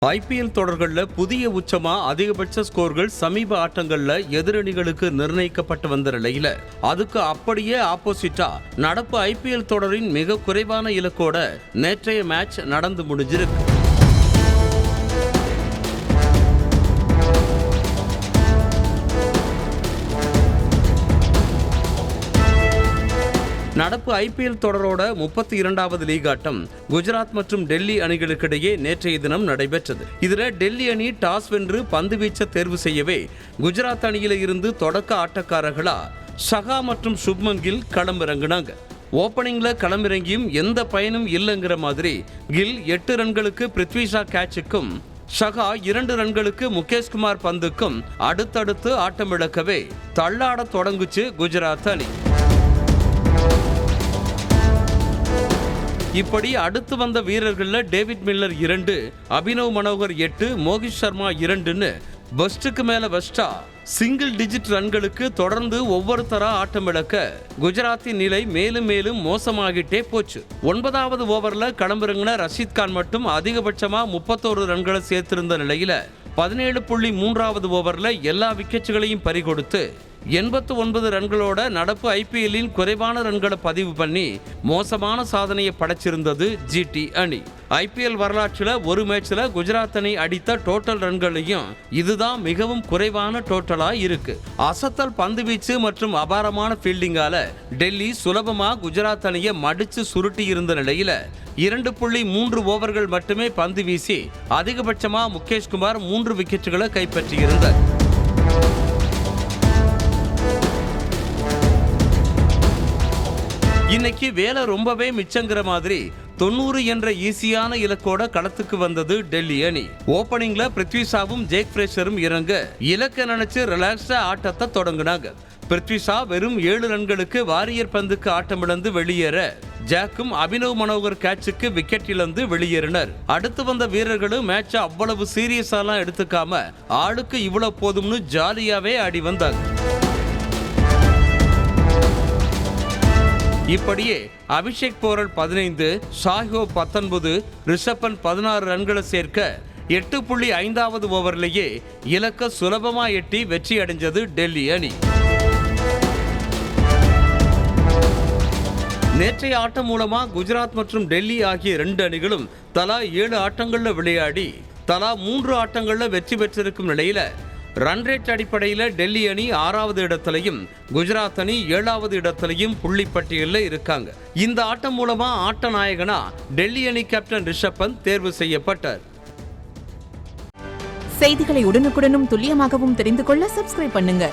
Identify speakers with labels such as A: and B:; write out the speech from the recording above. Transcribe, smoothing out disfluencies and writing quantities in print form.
A: IPL தொடர்களில் புதிய உச்சமா அதிகபட்ச ஸ்கோர்கள் சமீப ஆட்டங்கள்ல எதிரணிகளுக்கு நிர்ணயிக்கப்பட்டு வந்த நிலையில அதுக்கு அப்படியே ஆப்போசிட்டா நடப்பு ஐபிஎல் தொடரின் மிக குறைவான இலக்கோட நேற்றைய மேட்ச் நடந்து முடிஞ்சிருக்கு. நடப்பு ஐபிஎல் தொடரோட 32வது லீக் ஆட்டம் குஜராத் மற்றும் டெல்லி அணிகளுக்கிடையே நேற்றைய தினம் நடைபெற்றது. இதுல டெல்லி அணி டாஸ் வென்று பந்து வீச்ச தேர்வு செய்யவே குஜராத் அணியில இருந்து தொடக்க ஆட்டக்காரர்களா ஷகா மற்றும் சுப்மன் கில் களமிறங்கினாங்க. ஓப்பனிங்ல களமிறங்கியும் எந்த பயனும் இல்லைங்கிற மாதிரி கில் 8 ரன்களுக்கு பிருத்வி ஷா கேட்சுக்கும் ஷகா 2 ரன்களுக்கு முகேஷ்குமார் பந்துக்கும் அடுத்தடுத்து ஆட்டமிழக்கவே தள்ளாட தொடங்குச்சு குஜராத் அணி. இப்படி அடுத்து வந்த வீரர்கள்ல டேவிட் மில்லர் 2, அபினவ் மனோகர் 8, மோகித் சர்மா 2ன்னு பெஸ்டுக்கு மேல பெஸ்டா சிங்கிள் டிஜிட் ரன்களுக்கு தொடர்ந்து ஒவ்வொருத்தரா ஆட்டமிழக்க குஜராத்தின் நிலை மேலும் மேலும் மோசமாகிட்டே போச்சு. 9வது ஓவர்ல களமிறங்கின ரஷீத் கான் மட்டும் அதிகபட்சமா 31 ரன்களை சேர்த்திருந்த நிலையில 17.3வது ஓவர்ல எல்லா விக்கெட்டுகளையும் பறிகொடுத்து 89 ரன்களோட நடப்பு ஐபிஎல்லின் குறைவான ரன்களை பதிவு பண்ணி மோசமான சாதனையை படைச்சிருந்தது ஜிடி அணி. ஐபிஎல் வரலாற்றில் ஒரு மேட்ச்ல குஜராத் அணி அடித்த டோட்டல் ரன்களையும் இதுதான் மிகவும் குறைவான டோட்டலா இருக்கு. அசத்தல் பந்து வீச்சு மற்றும் அபாரமான ஃபீல்டிங்கால டெல்லி சுலபமா குஜராத் அணியை மடிச்சு சுருட்டி இருந்த நிலையில 2.3 ஓவர்கள் மட்டுமே பந்து வீசி அதிகபட்சமா முகேஷ்குமார் 3 விக்கெட்டுகளை கைப்பற்றியிருந்தார். இன்னைக்கு வேலை ரொம்பவே மிச்சங்கிற மாதிரி 90 என்ற ஈஸியான இலக்கோட களத்துக்கு வந்தது டெல்லி அணி. ஓப்பனிங்ல பிருத்வி ஷாவும் ஜேக் ஃப்ரேஷரும் இறங்க இலக்க நினைச்சு ரிலாக்ஸ்டா ஆட்டத்தை தொடங்கினாங்க. பிருத்வி ஷா வெறும் 7 ரன்களுக்கு வாரியர் பந்துக்கு ஆட்டமிழந்து வெளியேற ஜாக்கும் அபினவ் மனோகர் கேட்சுக்கு விக்கெட் இழந்து வெளியேறினர். அடுத்து வந்த வீரர்களும் மேட்சை அவ்வளவு சீரியஸாலாம் எடுத்துக்காம ஆளுக்கு இவ்வளவு போதும்னு ஜாலியாவே ஆடி வந்தாங்க. இப்படியே அபிஷேக் போரல் 15, ஷாஹோ 19, ரிஷப் பந்த் 16 ரன்களை சேர்க்க 8.5வது ஓவர்லேயே இலக்க சுலபமா எட்டி வெற்றி அடைஞ்சது டெல்லி அணி. நேற்றைய ஆட்டம் மூலமா குஜராத் மற்றும் டெல்லி ஆகிய 2 அணிகளும் தலா 7 ஆட்டங்கள்ல விளையாடி தலா 3 ஆட்டங்கள்ல வெற்றி பெற்றிருக்கும் நிலையில ரன் ரேட் அடிப்படையில் டெல்லி அணி 6வது இடத்திலையும் குஜராத் அணி 7வது இடத்திலையும் புள்ளி பட்டியலில் இருக்காங்க. இந்த ஆட்டம் மூலமா ஆட்ட நாயகனா டெல்லி அணி கேப்டன் ரிஷப் பந்த் தேர்வு செய்யப்பட்டார்.
B: செய்திகளை உடனுக்குடனும் துல்லியமாகவும் தெரிந்து கொள்ள சப்ஸ்கிரைப் பண்ணுங்க.